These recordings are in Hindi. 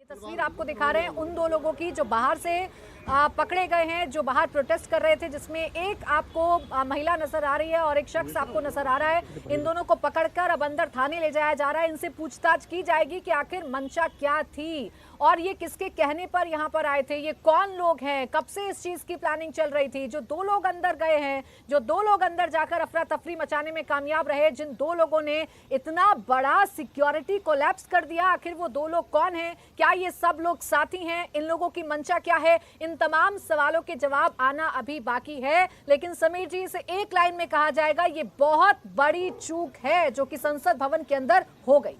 तस्वीर आपको दिखा रहे हैं उन दो लोगों की जो बाहर से पकड़े गए हैं, जो बाहर प्रोटेस्ट कर रहे थे, जिसमें एक आपको महिला नजर आ रही है और एक शख्स आपको नजर आ रहा है। इन दोनों को पकड़कर अब अंदर थाने ले जाया जा रहा है। इनसे पूछताछ की जाएगी कि आखिर मंशा क्या थी और ये किसके कहने पर यहाँ पर आए थे, ये कौन लोग हैं, कब से इस चीज की प्लानिंग चल रही थी। जो दो लोग अंदर गए हैं, जो दो लोग अंदर जाकर अफरा तफरी मचाने में कामयाब रहे, जिन दो लोगों ने इतना बड़ा सिक्योरिटी कोलैप्स कर दिया, आखिर वो दो लोग कौन हैं? क्या ये सब लोग साथी हैं? इन लोगों की मंशा क्या है? इन तमाम सवालों के जवाब आना अभी बाकी है। लेकिन समीर जी, इसे एक लाइन में कहा जाएगा, ये बहुत बड़ी चूक है जो कि संसद भवन के अंदर हो गई।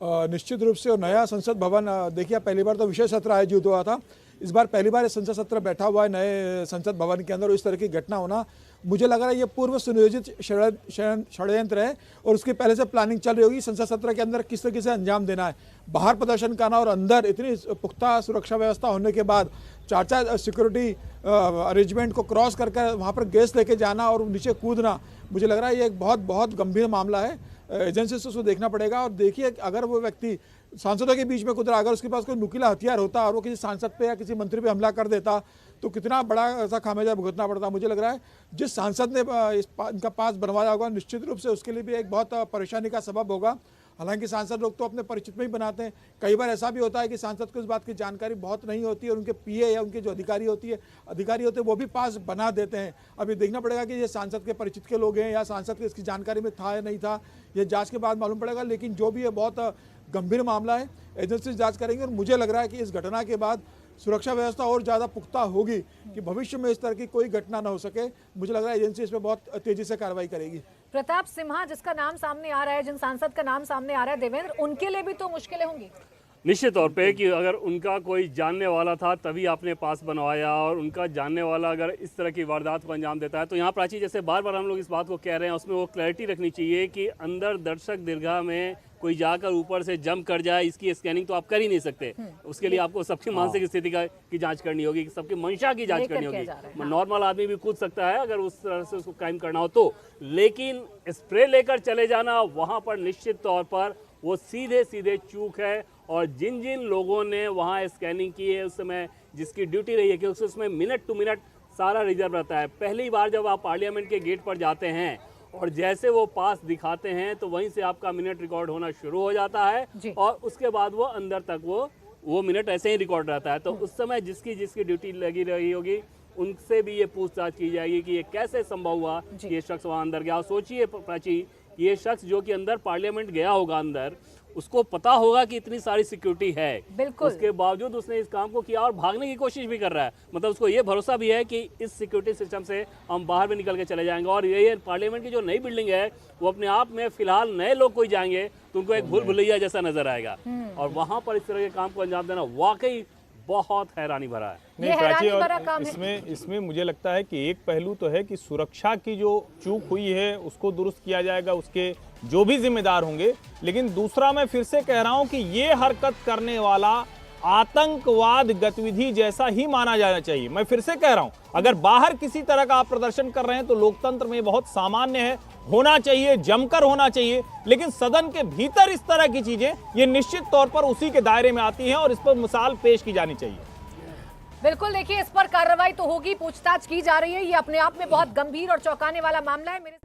निश्चित रूप से। और नया संसद भवन, देखिए पहली बार तो विशेष सत्र आयोजित हुआ था, इस बार पहली बार संसद सत्र बैठा हुआ है नए संसद भवन के अंदर। इस तरह की घटना होना, मुझे लग रहा है ये पूर्व सुनियोजित षड्यंत्र है और उसकी पहले से प्लानिंग चल रही होगी संसद सत्र के अंदर किस तरीके से अंजाम देना है। बाहर प्रदर्शन करना और अंदर इतनी पुख्ता सुरक्षा व्यवस्था होने के बाद चार सिक्योरिटी अरेंजमेंट को क्रॉस करके वहाँ पर गैस लेके जाना और नीचे कूदना, मुझे लग रहा है ये एक बहुत बहुत गंभीर मामला है। एजेंसी से उसको देखना पड़ेगा। और देखिए, अगर वो व्यक्ति सांसदों के बीच में कूद रहा, अगर उसके पास कोई नुकीला हथियार होता और वो किसी सांसद पे या किसी मंत्री पे हमला कर देता तो कितना बड़ा ऐसा खामियाजा भुगतना पड़ता। मुझे लग रहा है जिस सांसद ने इनका पास बनवाया होगा, निश्चित रूप से उसके लिए भी एक बहुत परेशानी का सबब होगा। हालांकि सांसद लोग तो अपने परिचित में ही बनाते हैं। कई बार ऐसा भी होता है कि सांसद को इस बात की जानकारी बहुत नहीं होती है और उनके पीए या उनके जो अधिकारी होते हैं वो भी पास बना देते हैं। अभी देखना पड़ेगा कि ये सांसद के परिचित के लोग हैं या सांसद के इसकी जानकारी में था या नहीं था, ये जांच के बाद मालूम पड़ेगा। लेकिन जो भी है बहुत गंभीर मामला है, एजेंसी जांच करेंगे। और मुझे लग रहा है कि इस घटना के बाद सुरक्षा व्यवस्था और ज़्यादा पुख्ता होगी कि भविष्य में इस तरह की कोई घटना न हो सके। मुझे लग रहा है एजेंसी इस पर बहुत तेजी से कार्रवाई करेगी। प्रताप सिम्हा जिसका नाम सामने आ रहा है, जिन सांसद का नाम सामने आ रहा है देवेंद्र, उनके लिए भी तो मुश्किलें होंगी। निश्चित तौर पे कि अगर उनका कोई जानने वाला था तभी आपने पास बनवाया और उनका जानने वाला अगर इस तरह की वारदात को अंजाम देता है तो यहाँ प्राची जैसे बार बार हम लोग इस बात को कह रहे हैं, उसमें वो क्लैरिटी रखनी चाहिए कि अंदर दर्शक दीर्घा में कोई जाकर ऊपर से जंप कर जाए, इसकी स्कैनिंग तो आप कर ही नहीं सकते। उसके लिए आपको सबकी मानसिक स्थिति की जांच करनी होगी, सबकी मंशा की जांच करनी होगी। नॉर्मल आदमी भी कूद सकता है अगर उस तरह से उसको क्राइम करना हो तो, लेकिन स्प्रे लेकर चले जाना वहाँ पर निश्चित तौर पर वो सीधे सीधे चूक है। और जिन जिन लोगों ने वहाँ स्कैनिंग की है उस समय जिसकी ड्यूटी रही है कि उसमें मिनट टू मिनट सारा रिजर्व रहता है। पहली बार जब आप पार्लियामेंट के गेट पर जाते हैं और जैसे वो पास दिखाते हैं तो वहीं से आपका मिनट रिकॉर्ड होना शुरू हो जाता है और उसके बाद वो अंदर तक वो मिनट ऐसे ही रिकॉर्ड रहता है। तो उस समय जिसकी ड्यूटी लगी रही होगी उनसे भी ये पूछताछ की जाएगी कि ये कैसे संभव हुआ कि ये शख्स वहाँ अंदर गया। सोचिए प्राची, ये शख्स जो कि अंदर पार्लियामेंट गया होगा, अंदर उसको पता होगा कि इतनी सारी सिक्योरिटी है, उसके बावजूद उसने इस काम को किया और भागने की कोशिश भी कर रहा है। मतलब उसको ये भरोसा भी है कि इस सिक्योरिटी सिस्टम से हम बाहर भी निकल के चले जाएंगे। और ये पार्लियामेंट की जो नई बिल्डिंग है वो अपने आप में फिलहाल नए लोग कोई जाएंगे तो उनको एक भूल भुलैया जैसा नजर आएगा और वहां पर इस तरह के काम को अंजाम देना वाकई बहुत हैरानी भरा है। नहीं प्राची, और इसमें मुझे लगता है कि एक पहलू तो है कि सुरक्षा की जो चूक हुई है उसको दुरुस्त किया जाएगा, उसके जो भी जिम्मेदार होंगे। लेकिन दूसरा, मैं फिर से कह रहा हूं कि ये हरकत करने वाला आतंकवाद गतिविधि जैसा ही माना जाना चाहिए। मैं फिर से कह रहा हूं, अगर बाहर किसी तरह का आप प्रदर्शन कर रहे हैं तो लोकतंत्र में बहुत सामान्य है, होना चाहिए, जमकर होना चाहिए। लेकिन सदन के भीतर इस तरह की चीजें ये निश्चित तौर पर उसी के दायरे में आती हैं और इस पर मिसाल पेश की जानी चाहिए। बिल्कुल, देखिए इस पर कार्रवाई तो होगी, पूछताछ की जा रही है। ये अपने आप में बहुत गंभीर और चौंकाने वाला मामला है।